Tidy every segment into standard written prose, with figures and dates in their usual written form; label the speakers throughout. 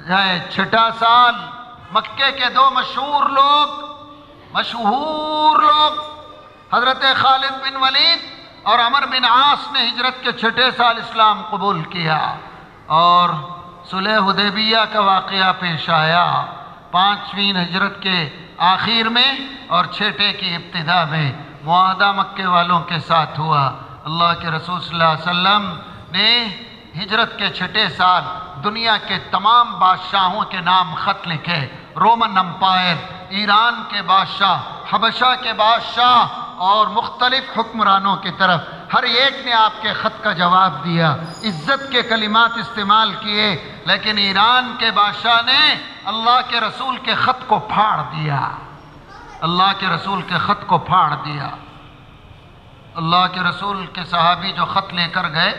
Speaker 1: چھٹا سال مکے کے دو مشہور لوگ حضرت خالد بن ولید اور عمر بن عاص نے ہجرت کے چھٹے سال اسلام قبول کیا، اور صلح حدیبیہ کا واقعہ پیش آیا 5ویں ہجرت کے آخر میں اور چھٹے کی ابتدا میں معاہدہ مکے والوں کے ساتھ ہوا۔ اللہ کے رسول صلی اللہ علیہ وسلم نے ہجرت کے چھٹے سال دنیا کے تمام بادشاہوں کے نام خط لکھے، رومن امپائر، ایران کے بادشاہ، حبشہ کے بادشاہ اور مختلف حکمرانوں کی طرف ہر ایک نے آپ کے خط کا جواب دیا، عزت کے کلمات استعمال کیے، لیکن ایران کے بادشاہ نے اللہ کے رسول کے خط کو پھاڑ دیا، اللہ کے رسول کے خط کو پھاڑ دیا۔ اللہ کے رسول کے صحابی جو خط لے کر گئے،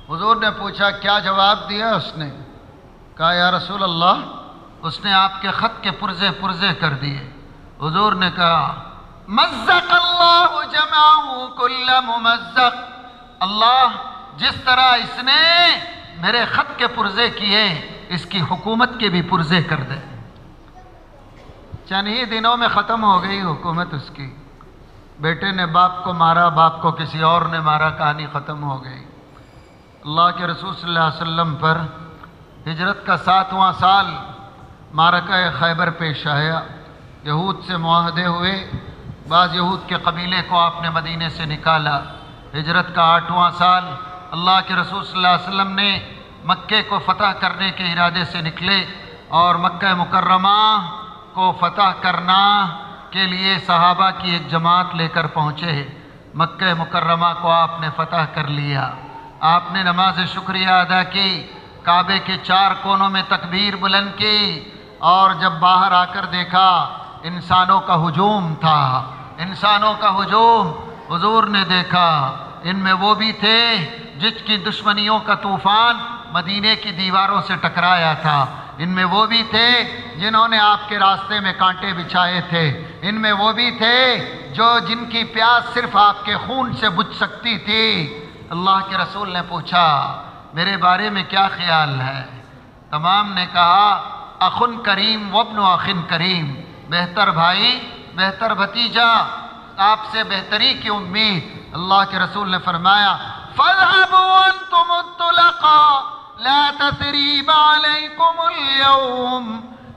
Speaker 1: حضور نے پوچھا کیا جواب دیا؟ اس نے کہا یا رسول اللہ اس نے آپ کے خط کے پرزے کر دیے۔ حضور نے کہا مزق اللہ جمعہ کل ممزق، اللہ جس طرح اس نے میرے خط کے پرزے کیے اس کی حکومت کے بھی پرزے کر دے۔ چند ہی دنوں میں ختم ہو گئی حکومت اس کی، بیٹے نے باپ کو مارا، باپ کو کسی اور نے مارا، کہانی ختم ہو گئی۔ اللہ کے رسول صلی اللہ علیہ وسلم پر ہجرت کا 7واں سال معرکہ خیبر پیش آیا، یہود سے معاہدے ہوئے، بعض یہود کے قبیلے کو آپ نے مدینے سے نکالا۔ ہجرت کا 8واں سال اللہ کے رسول صلی اللہ علیہ وسلم نے مکے کو فتح کرنے کے ارادے سے نکلے، اور مکہ مکرمہ کو فتح کرنا کے لیے صحابہ کی ایک جماعت لے کر پہنچے۔ مکہ مکرمہ کو آپ نے فتح کر لیا، آپ نے نماز شکریہ ادا کی، کعبے کے 4 کونوں میں تکبیر بلند کی، اور جب باہر آ کر دیکھا انسانوں کا ہجوم تھا، انسانوں کا ہجوم، حضور نے دیکھا ان میں وہ بھی تھے جس کی دشمنیوں کا طوفان مدینے کی دیواروں سے ٹکرایا تھا، ان میں وہ بھی تھے جنہوں نے آپ کے راستے میں کانٹے بچھائے تھے، ان میں وہ بھی تھے جن کی پیاس صرف آپ کے خون سے بجھ سکتی تھی۔ اللہ کے رسول نے پوچھا میرے بارے میں کیا خیال ہے؟ تمام نے کہا اخن کریم وابن اخن کریم، بہتر بھائی، بہتر بھتیجا، آپ سے بہتری کی امید۔ اللہ کے رسول نے فرمایا فاذهبوا انتم الطلقاء لا تثریب علیکم اليوم،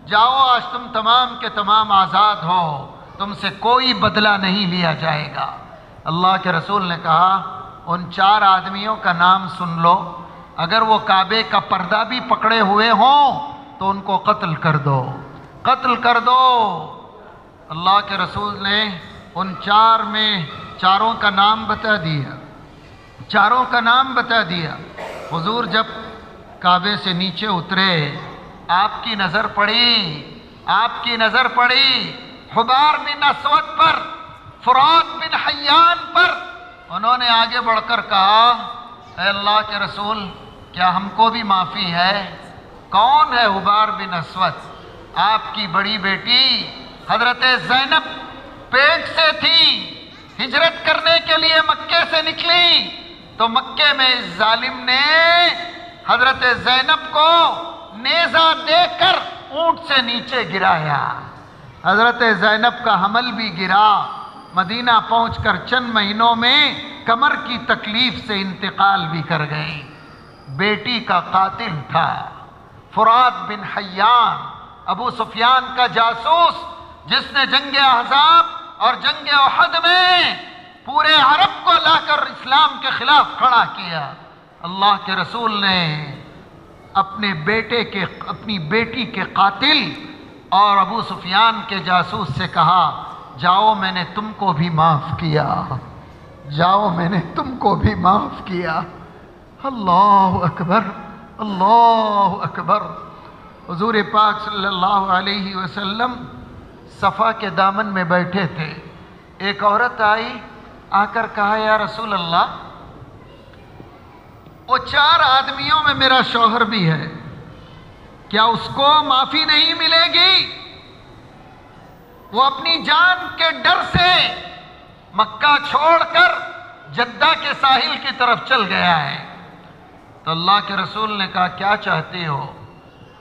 Speaker 1: جاؤ آج تم تمام کے تمام آزاد ہو، تم سے کوئی بدلہ نہیں لیا جائے گا۔ اللہ کے رسول نے کہا ان 4 آدمیوں کا نام سن لو، اگر وہ کعبے کا پردہ بھی پکڑے ہوئے ہوں تو ان کو قتل کر دو، قتل کر دو۔ اللہ کے رسول نے ان 4 میں 4 کا نام بتا دیا، 4 کا نام بتا دیا۔ حضور جب کعبے سے نیچے اترے، آپ کی نظر پڑی حبار بن اسود پر، فرات بن حیان پر۔ انہوں نے آگے بڑھ کر کہا اے اللہ کے رسول کیا ہم کو بھی معافی ہے؟ کون ہے حبار بن اسود؟ آپ کی بڑی بیٹی حضرت زینب پیٹ سے تھی، ہجرت کرنے کے لیے مکے سے نکلی تو مکے میں اس ظالم نے حضرت زینب کو نیزہ دے کر اونٹ سے نیچے گرایا، حضرت زینب کا حمل بھی گرا، مدینہ پہنچ کر چند مہینوں میں کمر کی تکلیف سے انتقال بھی کر گئی۔ بیٹی کا قاتل تھا فرات بن حیان، ابو سفیان کا جاسوس، جس نے جنگ احزاب اور جنگ احد میں پورے عرب کو لا کر اسلام کے خلاف کھڑا کیا۔ اللہ کے رسول نے اپنی بیٹی کے قاتل اور ابو سفیان کے جاسوس سے کہا جاؤ میں نے تم کو بھی معاف کیا، جاؤ میں نے تم کو بھی معاف کیا۔ اللہ اکبر، اللہ اکبر۔ حضور پاک صلی اللہ علیہ وسلم صفا کے دامن میں بیٹھے تھے، ایک عورت آئی، آ کر کہا یا رسول اللہ وہ 4 آدمیوں میں میرا شوہر بھی ہے، کیا اس کو معافی نہیں ملے گی؟ وہ اپنی جان کے ڈر سے مکہ چھوڑ کر جدہ کے ساحل کی طرف چل گیا ہے۔ تو اللہ کے رسول نے کہا کیا چاہتی ہو؟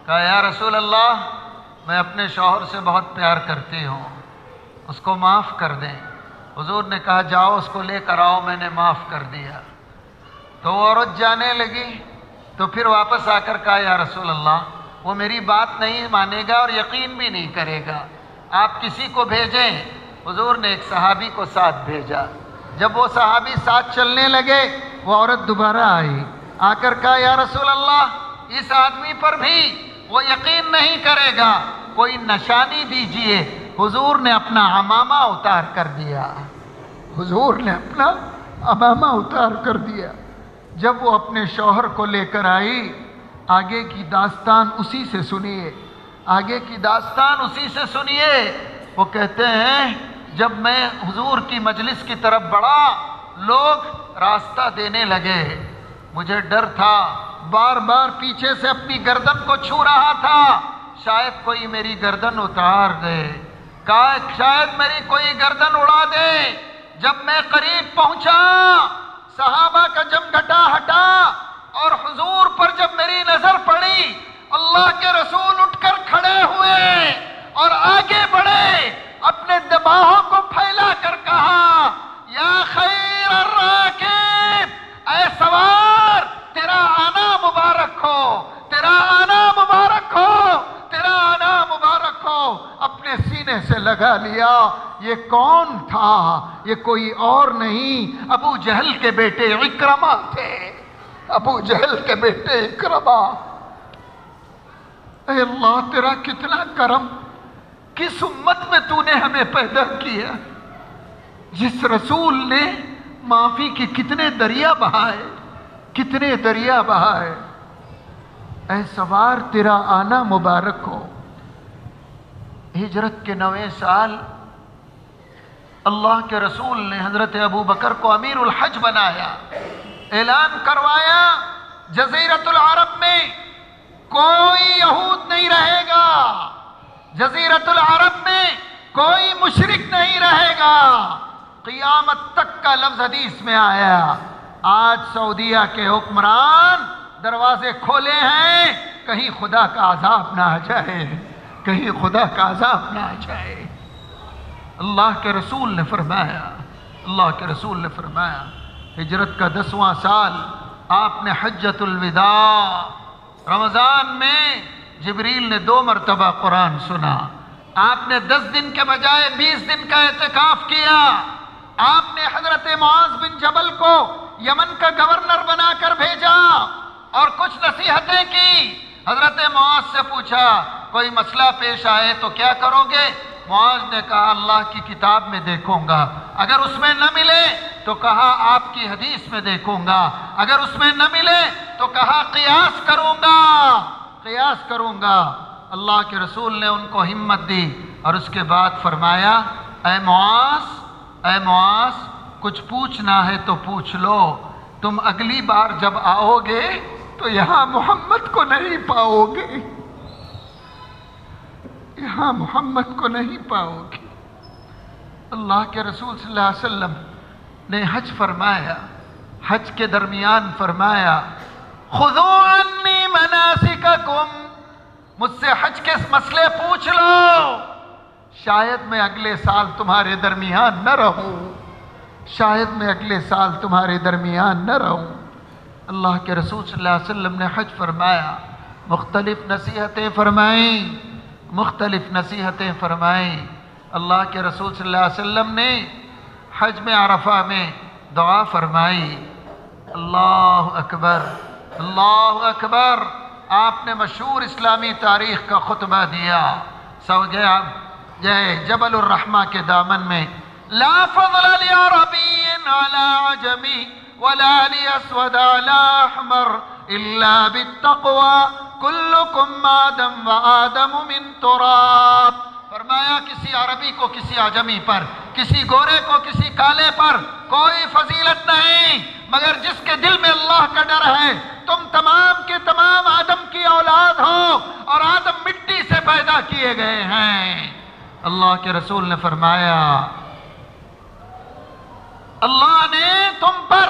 Speaker 1: کہا یا رسول اللہ میں اپنے شوہر سے بہت پیار کرتی ہوں، اس کو معاف کر دیں۔ حضور نے کہا جاؤ اس کو لے کر آؤ، میں نے معاف کر دیا۔ تو وہ عورت جانے لگی تو پھر واپس آ کر کہا یا رسول اللہ وہ میری بات نہیں مانے گا اور یقین بھی نہیں کرے گا، آپ کسی کو بھیجیں۔ حضور نے ایک صحابی کو ساتھ بھیجا۔ جب وہ صحابی ساتھ چلنے لگے وہ عورت دوبارہ آئی، آ کر کہا یا رسول اللہ اس آدمی پر بھی وہ یقین نہیں کرے گا، کوئی نشانی دیجئے۔ حضور نے اپنا عمامہ اتار کر دیا، حضور نے اپنا عمامہ اتار کر دیا۔ جب وہ اپنے شوہر کو لے کر آئی، آگے کی داستان اسی سے سنیے، آگے کی داستان اسی سے سنیے۔ وہ کہتے ہیں جب میں حضور کی مجلس کی طرف بڑھا لوگ راستہ دینے لگے، مجھے ڈر تھا، بار بار پیچھے سے اپنی گردن کو چھو رہا تھا، شاید کوئی میری گردن اتار دے، شاید میری کوئی گردن اڑا دے۔ جب میں قریب پہنچا صحابہ کا جمگھٹا ہٹا اور حضور پر جب میری نظر پڑی، اللہ کے رسول اٹھ کر کھڑے ہوئے اور آگے بڑھے، اپنے باہوں کو پھیلا کر کہا یا خیر الراکب، اے سوار تیرا آنا مبارک ہو، تیرا آنا مبارک ہو، تیرا آنا مبارک ہو۔ اپنے سینے سے لگا لیا، یہ کون تھا؟ یہ کوئی اور نہیں، ابو جہل کے بیٹے اکرمہ تھے، ابو جہل کے بیٹے اکرمہ۔ اے اللہ تیرا کتنا کرم، کس امت میں تو نے ہمیں پیدا کیا، جس رسول نے معافی کے کتنے دریا بہائے، کتنے دریا بہائے۔ اے سوار تیرا آنا مبارک ہو۔ ہجرت کے 9ویں سال اللہ کے رسول نے حضرت ابو بکر کو امیر الحج بنایا، اعلان کروایا جزیرۃ العرب میں کوئی یہود نہیں رہے گا، جزیرۃ العرب میں کوئی مشرک نہیں رہے گا۔ قیامت تک کا لفظ حدیث میں آیا۔ آج سعودیہ کے حکمران دروازے کھولے ہیں، کہیں خدا کا عذاب نہ آ جائے، کہیں خدا کا عذاب نہ آ جائے۔ اللہ کے رسول نے فرمایا، اللہ کے رسول نے فرمایا ہجرت کا 10واں سال آپ نے حجۃ الوداع، رمضان میں جبریل نے 2 مرتبہ قرآن سنا، آپ نے 10 دن کے بجائے 20 دن کا اعتکاف کیا، آپ نے حضرت معاذ بن جبل کو یمن کا گورنر بنا کر بھیجا اور کچھ نصیحتیں کی۔ حضرت معاذ سے پوچھا کوئی مسئلہ پیش آئے تو کیا کرو گے؟ معاذ نے کہا اللہ کی کتاب میں دیکھوں گا، اگر اس میں نہ ملے تو کہا آپ کی حدیث میں دیکھوں گا، اگر اس میں نہ ملے تو کہا قیاس کروں گا، قیاس کروں گا۔ اللہ کے رسول نے ان کو ہمت دی اور اس کے بعد فرمایا اے معاذ کچھ پوچھنا ہے تو پوچھ لو، تم اگلی بار جب آؤ گے تو یہاں محمد کو نہیں پاؤ گے، یہاں محمد کو نہیں پاؤ گے۔ اللہ کے رسول صلی اللہ علیہ وسلم نے حج فرمایا، حج کے درمیان فرمایا خذوا عنی مناسککم، مجھ سے حج کے مسئلے پوچھ لو، شاید میں اگلے سال تمہارے درمیان نہ رہوں، شاید میں اگلے سال تمہارے درمیان نہ رہوں۔ اللہ کے رسول صلی اللہ علیہ وسلم نے حج فرمایا، مختلف نصیحتیں فرمائیں، مختلف نصیحتیں فرمائیں۔ اللہ کے رسول صلی اللہ علیہ وسلم نے حج میں عرفہ میں دعا فرمائی، اللہ اکبر اللہ اکبر۔ آپ نے مشہور اسلامی تاریخ کا خطبہ دیا، جبل الرحمہ کے دامن میں لا فضل لعربی علی عجمی ولا لاسود علی احمر الا بالتقوی کلکم آدم وآدم من تراب۔ فرمایا کسی عربی کو کسی عجمی پر، کسی گورے کو کسی کالے پر کوئی فضیلت نہیں مگر جس کے دل میں اللہ کا ڈر ہے۔ تم تمام کے تمام آدم کی اولاد ہو اور آدم مٹی سے پیدا کیے گئے ہیں۔ اللہ کے رسول نے فرمایا اللہ نے تم پر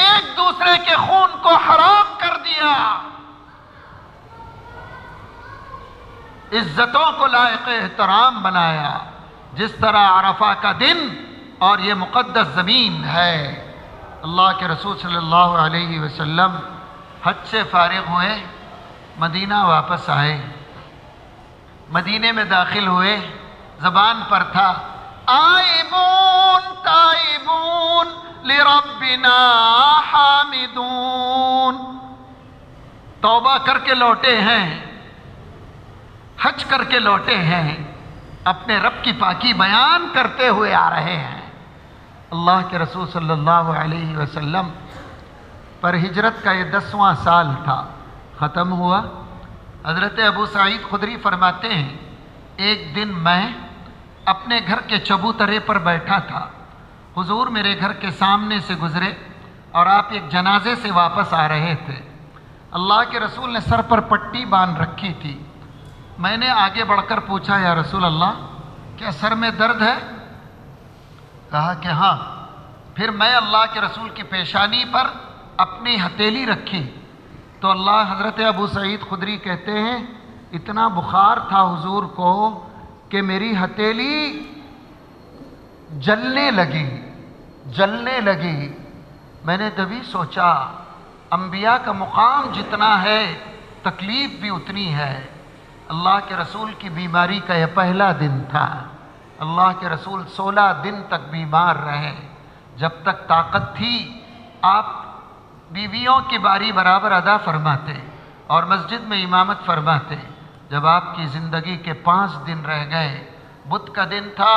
Speaker 1: ایک دوسرے کے خون کو حرام کر دیا، عزتوں کو لائق احترام بنایا، جس طرح عرفہ کا دن اور یہ مقدس زمین ہے۔ اللہ کے رسول صلی اللہ علیہ وسلم حج سے فارغ ہوئے، مدینہ واپس آئے، مدینے میں داخل ہوئے، زبان پر تھا آئبون تائبون لربنا حامدون، توبہ کر کے لوٹے ہیں، حج کر کے لوٹے ہیں، اپنے رب کی پاکی بیان کرتے ہوئے آ رہے ہیں۔ اللہ کے رسول صلی اللہ علیہ وسلم پر ہجرت کا یہ 10واں سال تھا، ختم ہوا۔ حضرت ابو سعید خدری فرماتے ہیں ایک دن میں اپنے گھر کے چبوترے پر بیٹھا تھا، حضور میرے گھر کے سامنے سے گزرے اور آپ ایک جنازے سے واپس آ رہے تھے۔ اللہ کے رسول نے سر پر پٹی باندھ رکھی تھی۔ میں نے آگے بڑھ کر پوچھا یا رسول اللہ کیا سر میں درد ہے؟ کہا کہ ہاں۔ پھر میں اللہ کے رسول کی پیشانی پر اپنی ہتھیلی رکھی تو اللہ حضرت ابو سعید خدری کہتے ہیں اتنا بخار تھا حضور کو کہ میری ہتھیلی جلنے لگی۔ میں نے تبھی سوچا انبیاء کا مقام جتنا ہے تکلیف بھی اتنی ہے۔ اللہ کے رسول کی بیماری کا یہ پہلا دن تھا۔ اللہ کے رسول 16 دن تک بیمار رہے۔ جب تک طاقت تھی آپ بیویوں کی باری برابر ادا فرماتے اور مسجد میں امامت فرماتے۔ جب آپ کی زندگی کے 5 دن رہ گئے، بدھ کا دن تھا،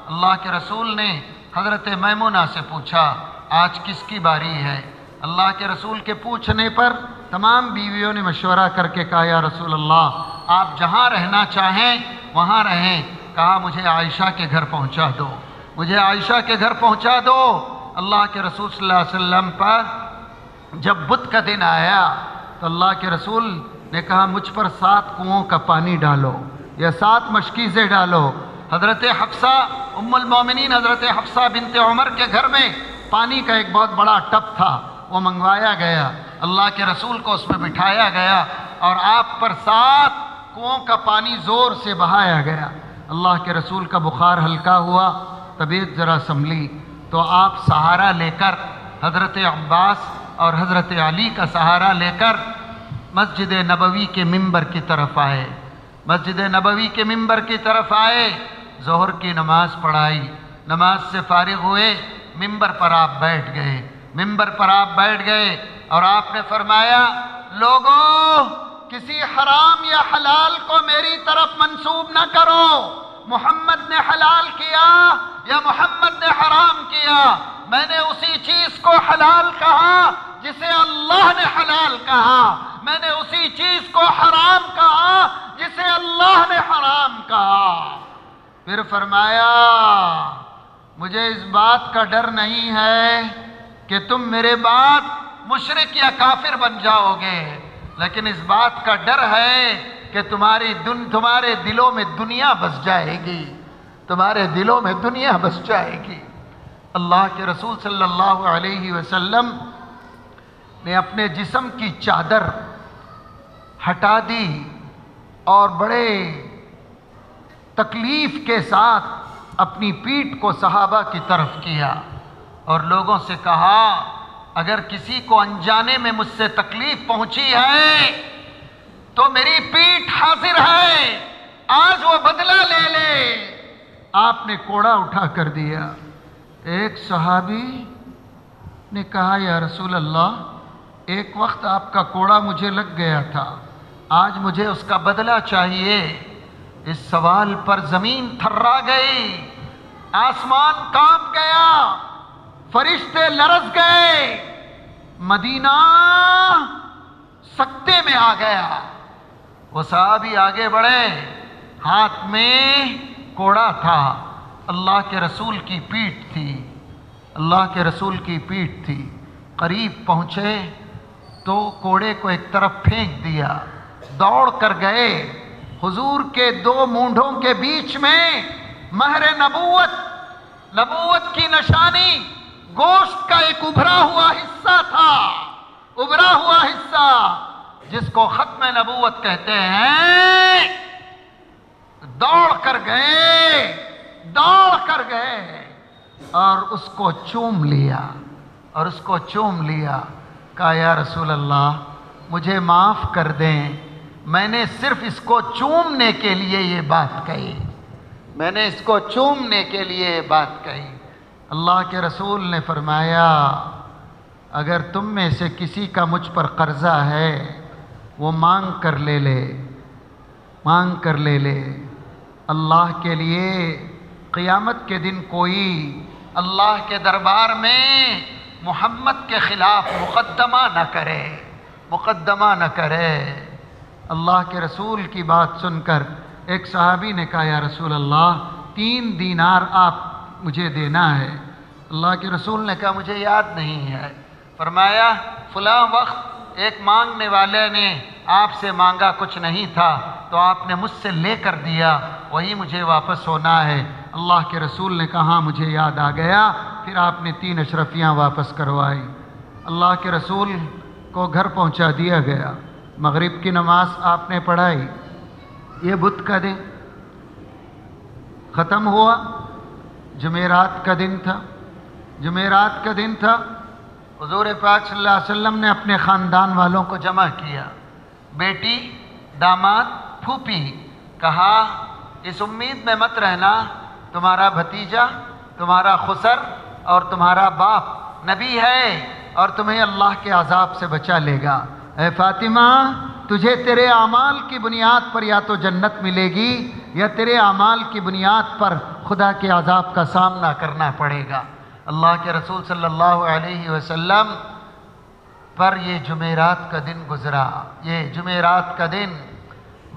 Speaker 1: اللہ کے رسول نے حضرت میمونہ سے پوچھا آج کس کی باری ہے؟ اللہ کے رسول کے پوچھنے پر تمام بیویوں نے مشورہ کر کے کہا یا رسول اللہ آپ جہاں رہنا چاہیں وہاں رہیں۔ کہا مجھے عائشہ کے گھر پہنچا دو، مجھے عائشہ کے گھر پہنچا دو۔ اللہ کے رسول صلی اللہ علیہ وسلم پر جب بدھ کا دن آیا تو اللہ کے رسول نے کہا مجھ پر 7 کنووں کا پانی ڈالو یا 7 مشکیزیں ڈالو۔ حضرت حفصہ ام المومنین حضرت حفصہ بنت عمر کے گھر میں پانی کا ایک بہت بڑا ٹب تھا، وہ منگوایا گیا، اللہ کے رسول کو اس میں بٹھایا گیا اور آپ پر 7 کنووں کا پانی زور سے بہایا گیا۔ اللہ کے رسول کا بخار ہلکا ہوا، طبیعت ذرا سنبھلی تو آپ سہارا لے کر حضرت عباس اور حضرت علی کا سہارا لے کر مسجد نبوی کے ممبر کی طرف آئے، مسجد نبوی کے ممبر کی طرف آئے، ظہر کی نماز پڑھائی، نماز سے فارغ ہوئے، ممبر پر آپ بیٹھ گئے، ممبر پر آپ بیٹھ گئے اور آپ نے فرمایا لوگوں کسی حرام یا حلال کو میری طرف منسوب نہ کرو، محمد نے حلال کیا یا محمد نے حرام کیا، میں نے اسی چیز کو حلال کہا جسے اللہ نے حلال کہا، میں نے اسی چیز کو حرام کہا جسے اللہ نے حرام کہا۔ پھر فرمایا مجھے اس بات کا ڈر نہیں ہے کہ تم میرے بعد مشرک یا کافر بن جاؤ گے، لیکن اس بات کا ڈر ہے کہ تمہارے دلوں میں دنیا بس جائے گی، تمہارے دلوں میں دنیا بس جائے گی۔ اللہ کے رسول صلی اللہ علیہ وسلم نے اپنے جسم کی چادر ہٹا دی اور بڑے تکلیف کے ساتھ اپنی پیٹھ کو صحابہ کی طرف کیا اور لوگوں سے کہا اگر کسی کو انجانے میں مجھ سے تکلیف پہنچی ہے تو میری پیٹھ حاضر ہے، آج وہ بدلہ لے لے۔ آپ نے کوڑا اٹھا کر دیا۔ ایک صحابی نے کہا یا رسول اللہ ایک وقت آپ کا کوڑا مجھے لگ گیا تھا، آج مجھے اس کا بدلہ چاہیے۔ اس سوال پر زمین تھرا گئی، آسمان کانپ گیا، فرشتے لرز گئے، مدینہ سکتے میں آ گیا۔ وہ صحابی آگے بڑھے، ہاتھ میں کوڑا تھا، اللہ کے رسول کی پیٹھ تھی، اللہ کے رسول کی پیٹھ تھی۔ قریب پہنچے تو کوڑے کو ایک طرف پھینک دیا، دوڑ کر گئے، حضور کے 2 مونڈھوں کے بیچ میں مہر نبوت کی نشانی گوشت کا ایک ابھرا ہوا حصہ تھا، ابھرا ہوا حصہ جس کو ختم نبوت کہتے ہیں۔ دوڑ کر گئے اور اس کو چوم لیا کہا یا رسول اللہ مجھے معاف کر دیں، میں نے صرف اس کو چومنے کے لیے یہ بات کہی، اللہ کے رسول نے فرمایا اگر تم میں سے کسی کا مجھ پر قرضہ ہے وہ مانگ کر لے لے، اللہ کے لیے قیامت کے دن کوئی اللہ کے دربار میں محمد کے خلاف مقدمہ نہ کرے۔ اللہ کے رسول کی بات سن کر ایک صحابی نے کہا یا رسول اللہ 3 دینار آپ مجھے دینا ہے۔ اللہ کے رسول نے کہا مجھے یاد نہیں ہے۔ فرمایا فلاں وقت ایک مانگنے والے نے آپ سے مانگا کچھ نہیں تھا تو آپ نے مجھ سے لے کر دیا، وہی مجھے واپس ہونا ہے۔ اللہ کے رسول نے کہا مجھے یاد آ گیا، پھر آپ نے 3 اشرفیاں واپس کروائی۔ اللہ کے رسول کو گھر پہنچا دیا گیا، مغرب کی نماز آپ نے پڑھائی، یہ بدھ کا دن ختم ہوا، جمعرات کا دن تھا۔ حضور پاک صلی اللہ علیہ وسلم نے اپنے خاندان والوں کو جمع کیا، بیٹی، داماد، پھوپھی، کہا اس امید میں مت رہنا تمہارا بھتیجا، تمہارا خسر اور تمہارا باپ نبی ہے اور تمہیں اللہ کے عذاب سے بچا لے گا۔ اے فاطمہ تجھے تیرے اعمال کی بنیاد پر یا تو جنت ملے گی یا تیرے اعمال کی بنیاد پر خدا کے عذاب کا سامنا کرنا پڑے گا۔ اللہ کے رسول صلی اللہ علیہ وسلم پر یہ جمعرات کا دن گزرا،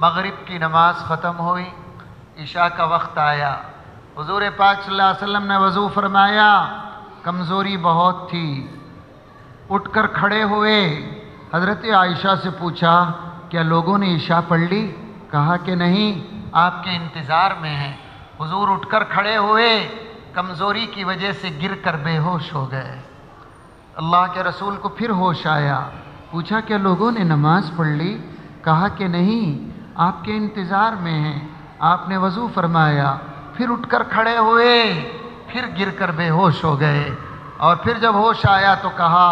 Speaker 1: مغرب کی نماز ختم ہوئی، عشاء کا وقت آیا، حضور پاک صلی اللہ علیہ وسلم نے وضو فرمایا، کمزوری بہت تھی، اٹھ کر کھڑے ہوئے، حضرت عائشہ سے پوچھا کیا لوگوں نے عشاء پڑھ لی؟ کہا کہ نہیں، آپ کے انتظار میں ہیں۔ حضور اٹھ کر کھڑے ہوئے، کمزوری کی وجہ سے گر کر بے ہوش ہو گئے۔ اللہ کے رسول کو پھر ہوش آیا، پوچھا کیا لوگوں نے نماز پڑھ لی؟ کہا کہ نہیں، آپ کے انتظار میں ہیں۔ آپ نے وضو فرمایا، پھر اٹھ کر کھڑے ہوئے، پھر گر کر بے ہوش ہو گئے، اور پھر جب ہوش آیا تو کہا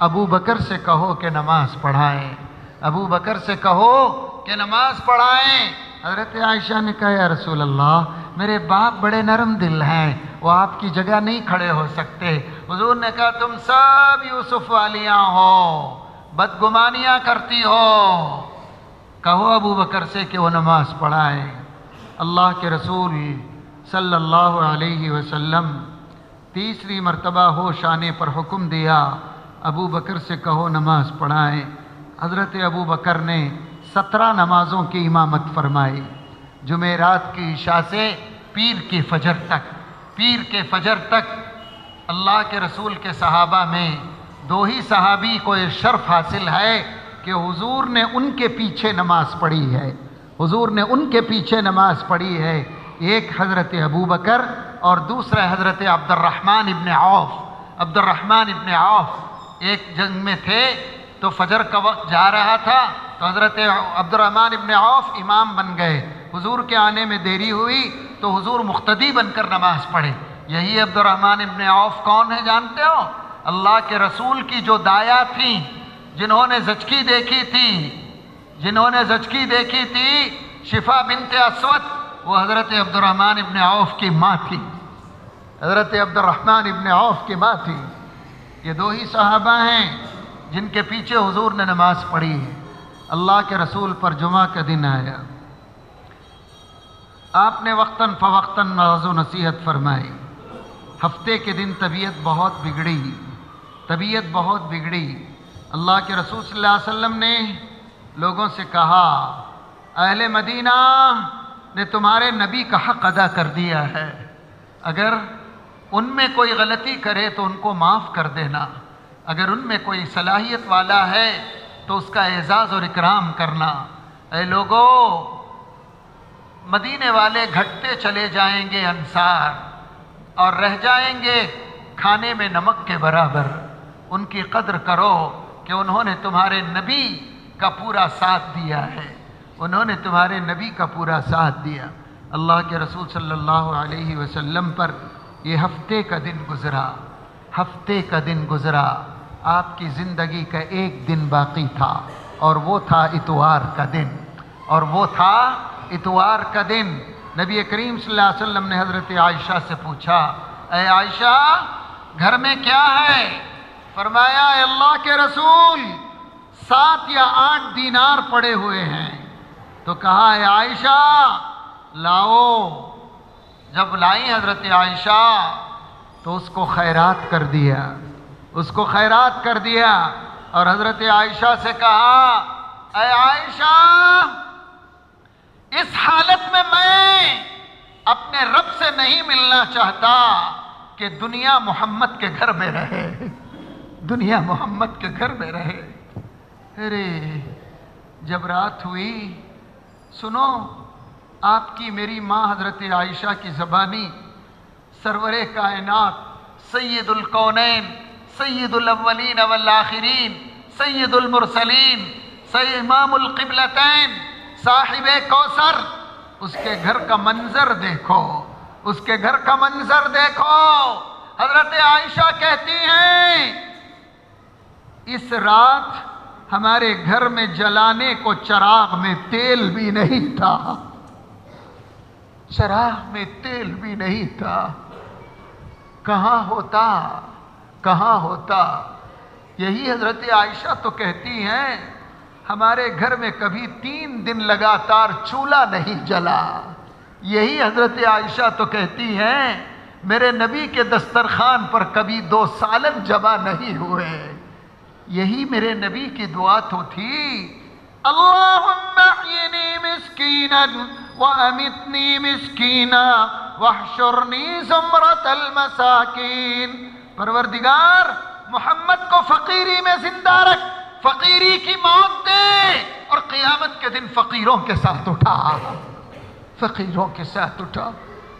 Speaker 1: ابو بکر سے کہو کہ نماز پڑھائیں۔ حضرت عائشہ نے کہا یا رسول اللہ میرے باپ بڑے نرم دل ہیں، وہ آپ کی جگہ نہیں کھڑے ہو سکتے۔ حضور نے کہا تم سب یوسف والیاں ہو، بدگمانیاں کرتی ہو، کہو ابو بکر سے کہ وہ نماز پڑھائیں۔ اللہ کے رسول صلی اللہ علیہ وسلم 3 مرتبہ ہوش آنے پر حکم دیا ابو بکر سے کہو نماز پڑھائیں۔ حضرت ابو بکر نے 17 نمازوں کی امامت فرمائی، جمعرات کی عشاء سے پیر کے فجر تک۔ اللہ کے رسول کے صحابہ میں 2 ہی صحابی کو یہ شرف حاصل ہے کہ حضور نے ان کے پیچھے نماز پڑھی ہے، ایک حضرت ابو بکر اور دوسرا حضرت عبد الرحمن ابن عوف۔ ایک جنگ میں تھے تو فجر کا وقت جا رہا تھا تو حضرت عبد الرحمن ابن عوف امام بن گئے، حضور کے آنے میں دیری ہوئی تو حضور مقتدی بن کر نماز پڑھے۔ یہی عبد الرحمن ابن عوف کون ہے جانتے ہو؟ اللہ کے رسول کی جو دایا تھیں، جنہوں نے زچگی دیکھی تھی شفا بنت اسود، وہ حضرت عبد الرحمن ابن عوف کی ماں تھی، یہ 2 ہی صحابہ ہیں جن کے پیچھے حضور نے نماز پڑھی ہے۔ اللہ کے رسول پر جمعہ کا دن آیا، آپ نے وقتاً فوقتاً وعظ و نصیحت فرمائی۔ ہفتے کے دن طبیعت بہت بگڑی۔ اللہ کے رسول صلی اللہ علیہ وسلم نے لوگوں سے کہا اہل مدینہ نے تمہارے نبی کا حق ادا کر دیا ہے، اگر ان میں کوئی غلطی کرے تو ان کو معاف کر دینا، اگر ان میں کوئی صلاحیت والا ہے تو اس کا اعزاز اور اکرام کرنا۔ اے لوگو، مدینے والے گھٹتے چلے جائیں گے انصار اور رہ جائیں گے کھانے میں نمک کے برابر، ان کی قدر کرو کہ انہوں نے تمہارے نبی کا پورا ساتھ دیا ہے، اللہ کے رسول صلی اللہ علیہ وسلم پر یہ ہفتے کا دن گزرا، ہفتے کا دن گزرا، آپ کی زندگی کا ایک دن باقی تھا، اور وہ تھا اتوار کا دن، اور وہ تھا اتوار کا دن۔ نبی کریم صلی اللہ علیہ وسلم نے حضرت عائشہ سے پوچھا، اے عائشہ گھر میں کیا ہے؟ فرمایا، اے اللہ کے رسول 7 یا 8 دینار پڑے ہوئے ہیں۔ تو کہا، اے عائشہ لاؤ۔ جب لائی حضرت عائشہ تو اس کو خیرات کر دیا، اس کو خیرات کر دیا، اور حضرت عائشہ سے کہا، اے عائشہ اس حالت میں اپنے رب سے نہیں ملنا چاہتا کہ دنیا محمد کے گھر میں رہے، دنیا محمد کے گھر میں رہے۔ ارے جب رات ہوئی، سنو آپ کی میری ماں حضرت عائشہ کی زبانی سرور کائنات سید الکونین سید الاولین والآخرین سید المرسلین امام القبلتین صاحب کوثر، اس کے گھر کا منظر دیکھو، اس کے گھر کا منظر دیکھو۔ حضرت عائشہ کہتی ہیں، اس رات ہمارے گھر میں جلانے کو چراغ میں تیل بھی نہیں تھا، چراغ میں تیل بھی نہیں تھا۔ کہاں ہوتا، کہاں ہوتا؟ یہی حضرت عائشہ تو کہتی ہیں، ہمارے گھر میں کبھی 3 دن لگاتار چولہا نہیں جلا۔ یہی حضرت عائشہ تو کہتی ہیں، میرے نبی کے دسترخوان پر کبھی 2 سالن جمع نہیں ہوئے۔ یہی میرے نبی کی دعا تو تھی، اللہم احیینی مسکینا وامتنی مسکینا واحشرنی زمرۃ المساکین۔ پروردگار محمد کو فقیری میں زندہ رکھ، فقیری کی موت دے، اور قیامت کے دن فقیروں کے ساتھ اٹھا، فقیروں کے ساتھ اٹھا۔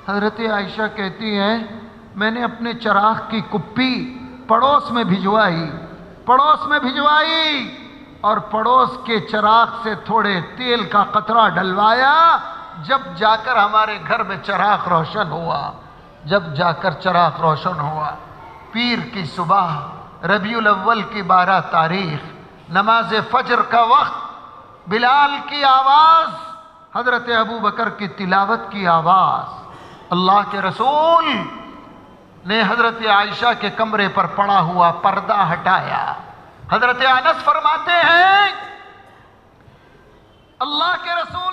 Speaker 1: حضرت عائشہ کہتی ہیں، میں نے اپنے چراغ کی کپی پڑوس میں بھجوائی، پڑوس میں بھجوائی، اور پڑوس کے چراغ سے تھوڑے تیل کا قطرہ ڈلوایا، جب جا کر ہمارے گھر میں چراغ روشن ہوا، جب جا کر چراغ روشن ہوا۔ پیر کی صبح، ربیع الاول کی 12 تاریخ، نماز فجر کا وقت، بلال کی آواز، حضرت ابو بکر کی تلاوت کی آواز، اللہ کے رسول نے حضرت عائشہ کے کمرے پر پڑا ہوا پردہ ہٹایا۔ حضرت انس فرماتے ہیں، اللہ کے رسول